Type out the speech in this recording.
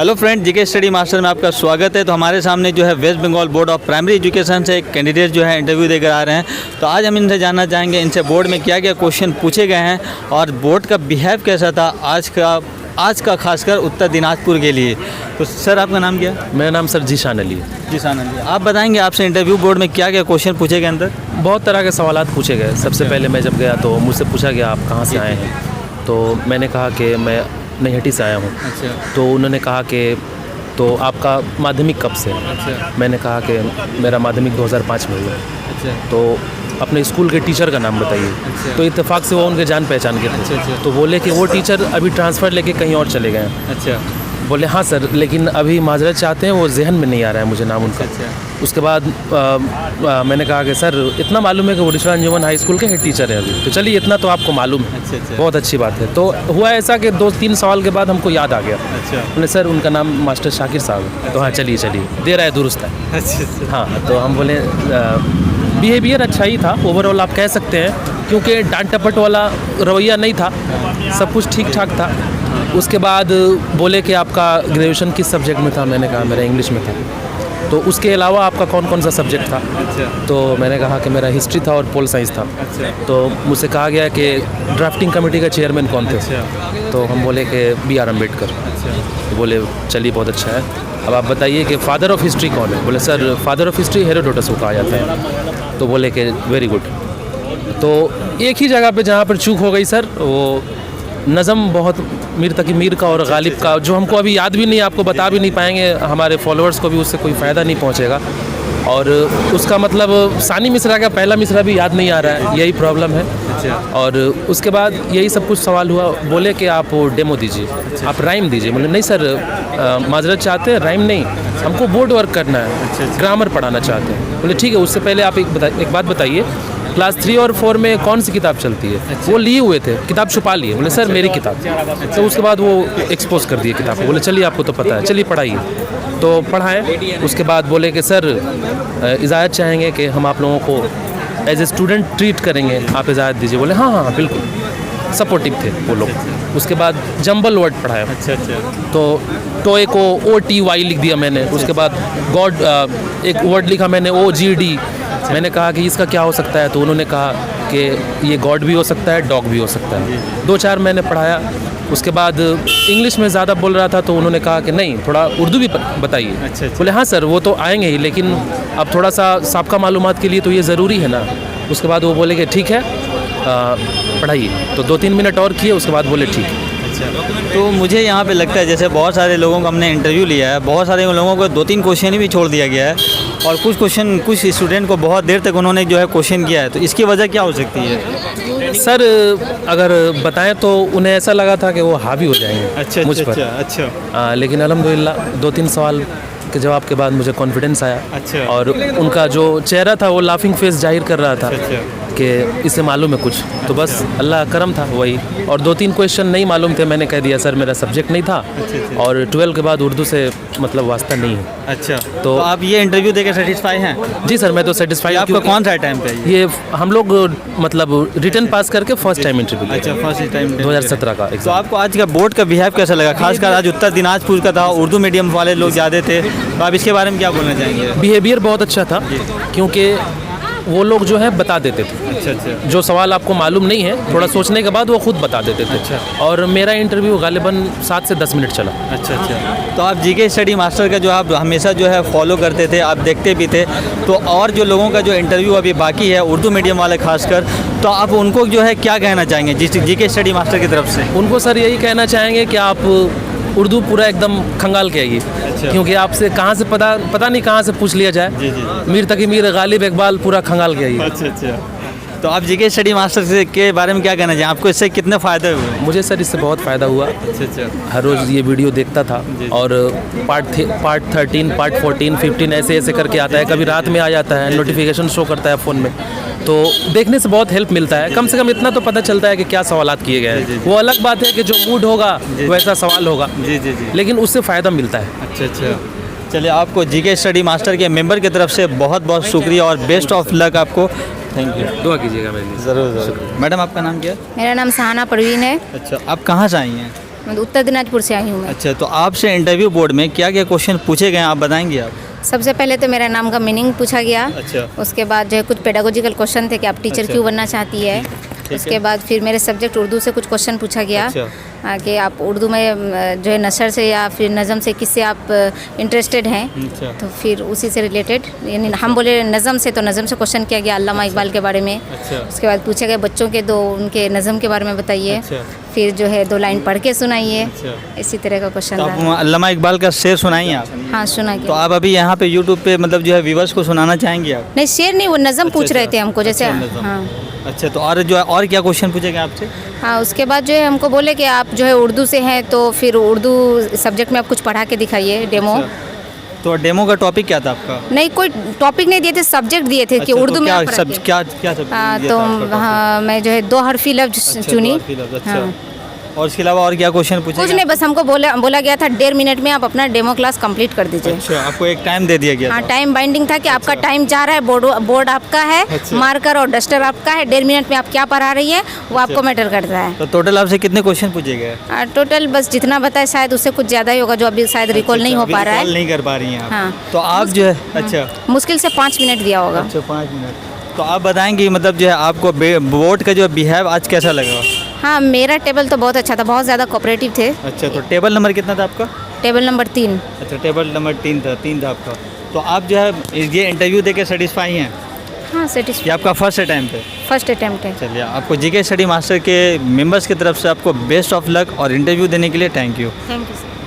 Hello friend, GK study master में आपका स्वागत है। तो हमारे सामने जो है West Bengal board of primary education से एक कैंडिडेट जो है इंटरव्यू देकर आ रहे हैं। तो आज हम इनसे जानना चाहेंगे इनसे बोर्ड में क्या क्या क्वेश्चन पूछे गए हैं और बोर्ड का बिहेव कैसा था आज का खासकर उत्तर दिनाजपुर के लिए। तो सर, आपका नाम क्या है? मेरा नाम सर जीशान अली है। जीशान अली, आप बताएंगे आपसे इंटरव्यू बोर्ड में क्या क्या क्वेश्चन पूछे गए अंदर? बहुत तरह के सवालात पूछे गए। सबसे पहले मैं जब गया तो मुझसे पूछा गया आप कहाँ से आए हैं, तो मैंने कहा कि मैं नैहटी से आया हूँ। अच्छा। तो उन्होंने कहा कि तो आपका माध्यमिक कब से? अच्छा। मैंने कहा कि मेरा माध्यमिक 2005 में हुआ। अच्छा। तो अपने स्कूल के टीचर का नाम बताइए। अच्छा। तो इत्तेफाक से वो उनके जान पहचान के थे। अच्छा। तो बोले कि वो टीचर अभी ट्रांसफ़र लेके कहीं और चले गए हैं। अच्छा। बोले हाँ सर, लेकिन अभी माजरत चाहते हैं, वो जहन में नहीं आ रहा है मुझे नाम उनका। अच्छा। उसके बाद मैंने कहा कि सर इतना मालूम है कि वो रिशवा अंजुमन हाई स्कूल के हेड टीचर हैं अभी। तो चलिए, इतना तो आपको मालूम है। अच्छा। बहुत अच्छी बात है। तो हुआ ऐसा कि 2-3 सवाल के बाद हमको याद आ गया। अच्छा। बोले सर उनका नाम मास्टर शाकिर साहब है। तो हाँ चलिए दे रहा है दुरुस्त है। अच्छा। हाँ, तो हम बोले बिहेवियर अच्छा ही था ओवरऑल, आप कह सकते हैं, क्योंकि डांट टपट वाला रवैया नहीं था, सब कुछ ठीक ठाक था। उसके बाद बोले कि आपका ग्रेजुएशन किस सब्जेक्ट में था? मैंने कहा मेरा इंग्लिश में था। तो उसके अलावा आपका कौन कौन सा सब्जेक्ट था? अच्छा। तो मैंने कहा कि मेरा हिस्ट्री था और पोल साइंस था। अच्छा। तो मुझसे कहा गया कि ड्राफ्टिंग कमेटी का चेयरमैन कौन थे? अच्छा। तो हम बोले कि B.R. अम्बेडकर। अच्छा। तो बोले चलिए बहुत अच्छा है, अब आप बताइए कि फादर ऑफ हिस्ट्री कौन है? बोले sir father of history Herodotus को कहा जाता है। तो बोले कि वेरी गुड। तो एक ही जगह पे जहाँ पर चूक हो गई सर, वो नज़म बहुत मीर तकी मीर का और गालिब का, जो हमको अभी याद भी नहीं, आपको बता भी नहीं पाएंगे, हमारे फॉलोअर्स को भी उससे कोई फ़ायदा नहीं पहुँचेगा। और उसका मतलब सानी मिश्रा का पहला मिश्रा भी याद नहीं आ रहा है, यही प्रॉब्लम है। अच्छा। और उसके बाद यही सब कुछ सवाल हुआ। बोले कि आप डेमो दीजिए। अच्छा। आप राइम दीजिए। बोले नहीं सर, माजरत चाहते हैं, राइम नहीं, हमको बोर्ड वर्क करना है। अच्छा। ग्रामर पढ़ाना चाहते हैं। बोले ठीक है, उससे पहले आप एक बात बताइए, क्लास 3 और 4 में कौन सी किताब चलती है? अच्छा। वो लिए हुए थे, किताब छुपा लिए। बोले सर मेरी किताब। तो उसके बाद वो एक्सपोज कर दिए किताब को। बोले चलिए आपको तो पता है, चलिए पढ़ाइए। तो पढ़ाएं। उसके बाद बोले कि सर इजाज़त चाहेंगे कि हम आप लोगों को एज ए स्टूडेंट ट्रीट करेंगे, आप इजाज़त दीजिए। बोले हाँ हाँ बिल्कुल, सपोर्टिव थे वो लोग। उसके बाद जंबल वर्ड पढ़ाया। अच्छा। अच्छा। तो टोए को OTY लिख दिया मैंने। उसके बाद गॉड एक वर्ड लिखा मैंने OGD। मैंने कहा कि इसका क्या हो सकता है? तो उन्होंने कहा कि ये गॉड भी हो सकता है, डॉग भी हो सकता है। 2-4 मैंने पढ़ाया। उसके बाद इंग्लिश में ज़्यादा बोल रहा था, तो उन्होंने कहा कि नहीं, थोड़ा उर्दू भी बताइए। अच्छा। बोले हाँ सर वो तो आएंगे ही, लेकिन अब थोड़ा सा साबका मालूमात के लिए तो ये ज़रूरी है ना। उसके बाद वो बोले कि ठीक है पढ़ाइए। तो 2-3 मिनट और किए, उसके बाद बोले ठीक है। तो मुझे यहाँ पे लगता है जैसे बहुत सारे लोगों का हमने इंटरव्यू लिया है, बहुत सारे लोगों को 2-3 क्वेश्चन ही भी छोड़ दिया गया है और कुछ स्टूडेंट को बहुत देर तक उन्होंने जो है क्वेश्चन किया है। तो इसकी वजह क्या हो सकती है? सर अगर बताएं तो उन्हें ऐसा लगा था कि वो हावी हो जाएंगे अच्छा। मुझ पर। अच्छा। लेकिन अल्हम्दुलिल्लाह 2-3 सवाल के जवाब के बाद मुझे कॉन्फिडेंस आया। अच्छा। और उनका जो चेहरा था वो लाफिंग फेस जाहिर कर रहा था कि इससे मालूम है कुछ। तो बस अल्लाह करम था वही। और 2-3 क्वेश्चन नहीं मालूम थे, मैंने कह दिया सर मेरा सब्जेक्ट नहीं था। अच्छा। और 12 के बाद उर्दू से मतलब वास्ता नहीं है। अच्छा। तो आप ये इंटरव्यू देकर सेटिस्फाई हैं? जी सर, मैं तो सेटिस्फाई। आपका कौन सा टाइम पे? ये हम लोग मतलब रिटर्न पास करके फर्स्ट टाइम इंटरव्यू। अच्छा, फर्स्ट टाइम 2017 का तो आपको आज का बोर्ड का बिहेव कैसा लगा? खासकर आज उत्तर दिनाजपुर का था, उर्दू मीडियम वाले लोग ज़्यादा थे, तो आप इसके बारे में क्या बोलना चाहेंगे? बिहेवियर बहुत अच्छा था, क्योंकि वो लोग जो है बता देते थे। अच्छा। जो सवाल आपको मालूम नहीं है, थोड़ा सोचने के बाद वो खुद बता देते थे। अच्छा। और मेरा इंटरव्यू गालिबन 7 से 10 मिनट चला। अच्छा। तो आप जीके स्टडी मास्टर का जो आप हमेशा जो है फॉलो करते थे, आप देखते भी थे, तो और जो लोगों का जो इंटरव्यू अभी बाकी है उर्दू मीडियम वाले खासकर, तो आप उनको जो है क्या कहना चाहेंगे जीके स्टडी मास्टर की तरफ से? उनको सर यही कहना चाहेंगे कि आप उर्दू पूरा एकदम खंगाल के आइए। अच्छा। क्योंकि आपसे कहाँ से पता नहीं कहाँ से पूछ लिया जाए। जी। मीर तकी मीर गालिब इकबाल पूरा खंगाल के आइए। अच्छा। तो आप जीके स्टडी मास्टर के बारे में क्या कहना चाहिए? आपको इससे कितने फ़ायदे हुए? मुझे सर इससे बहुत फ़ायदा हुआ। अच्छा। हर रोज़ ये वीडियो देखता था। और पार्ट 13, पार्ट 14, 15 ऐसे करके आता है। कभी रात में आ जाता है, नोटिफिकेशन शो करता है फ़ोन में। तो देखने से बहुत हेल्प मिलता है। कम से कम इतना तो पता चलता है कि क्या सवालात किए गए हैं। वो अलग बात है कि जो मूड होगा वैसा सवाल होगा। जी। लेकिन उससे फ़ायदा मिलता है। अच्छा। चलिए, आपको जीके स्टडी मास्टर के मेंबर की तरफ से बहुत बहुत शुक्रिया और बेस्ट ऑफ लक आपको। Thank you. दुआ कीजिएगा मेरे लिए। ज़रूर। मैडम, आपका नाम क्या है? मेरा नाम सहाना परवीन है। अच्छा। आप कहाँ से आई हैं? मैं उत्तर दिनाजपुर से आई हूँ मैं। अच्छा, तो आपसे इंटरव्यू बोर्ड में क्या क्या क्वेश्चन पूछे गए हैं, आप बताएंगे आप? सबसे पहले तो मेरा नाम का मीनिंग पूछा गया। अच्छा। उसके बाद जो है कुछ पेडागोजिकल क्वेश्चन थे कि आप टीचर अच्छा। क्यों बनना चाहती है। उसके बाद फिर मेरे सब्जेक्ट उर्दू से कुछ क्वेश्चन पूछा गया। अच्छा। कि आप उर्दू में जो है नसर से या फिर नज़म से किससे आप इंटरेस्टेड हैं। अच्छा। तो फिर उसी से रिलेटेड, यानी हम बोले नज़म से, तो नज़म से क्वेश्चन किया गया अल्लामा इकबाल के बारे में। अच्छा। उसके बाद पूछे गए बच्चों के दो उनके नज़म के बारे में बताइए। अच्छा। फिर जो है 2 लाइन पढ़ के सुनाइए। अच्छा। इसी तरह का क्वेश्चन तो था। आप अल्लामा इकबाल का शेर सुनाइए आप। हाँ, सुना तो गया। आप अभी यहाँ पे यूट्यूब पे मतलब जो है व्यूवर्स को सुनाना चाहेंगे आप? नहीं, शेर नहीं, वो नज़म पूछ रहे थे हमको, जैसे अच्छा, नज़म। हाँ अच्छा, तो और जो है और क्या क्वेश्चन पूछे गए आपसे? हाँ। उसके बाद जो है हमको बोले कि आप जो है उर्दू से हैं, तो फिर उर्दू सब्जेक्ट में आप कुछ पढ़ा के दिखाइए, डेमो। अच्छा। तो डेमो का टॉपिक क्या था आपका? नहीं, कोई टॉपिक नहीं दिए थे, सब्जेक्ट दिए थे कि अच्छा, उर्दू तो में क्या आप पढ़ा सब के। क्या क्या सब हाँ, दिया तो था आपका topic? हाँ, मैं जो है 2 हरफी लफ्ज अच्छा, चुनी। 2 हरफी लफ्ज़, अच्छा। हाँ। और इसके अलावा और क्या क्वेश्चन पूछे कुछ गए? नहीं, बस हमको बोला गया था 1.5 मिनट में आप अपना डेमो क्लास कंप्लीट कर दीजिए। अच्छा, आपको एक टाइम दे दिया गया हाँ, था? टाइम बाइंडिंग था कि आपका टाइम जा रहा है, बोर्ड आपका है, अच्छा। मार्कर और डस्टर आपका है, 1.5 मिनट में आप क्या पढ़ा रही है वो आपको मैटर करता है। तो टोटल आपसे कितने क्वेश्चन पूछे गए? टोटल बस जितना बताए शायद उससे कुछ ज़्यादा ही होगा, जो अभी शायद रिकॉल नहीं हो अभी पा रहा recall है। नहीं कर पा रही हैं आप? हाँ। तो आप जो है अच्छा मुश्किल से 5 मिनट दिया होगा। अच्छा 5 मिनट। तो आप बताएंगे मतलब जो है आपको बोर्ड का जो बिहेव आज कैसा लगा? हाँ, मेरा टेबल तो बहुत अच्छा था, बहुत ज़्यादा कोऑपरेटिव थे। अच्छा, तो टेबल नंबर कितना था आपका? Table number 3। अच्छा, टेबल नंबर 3 था आपका। तो आप जो है ये इंटरव्यू देके सेटिस्फाई हैं? हाँ, ये सेटिस्फाई, आपका फर्स्ट अटैम्प्ट है? फर्स्ट अटैम्प्ट है। चलिए, आपको जीके स्टडी मास्टर के मेंबर्स की तरफ से आपको बेस्ट ऑफ लक और इंटरव्यू देने के लिए thank you. Thank you sir.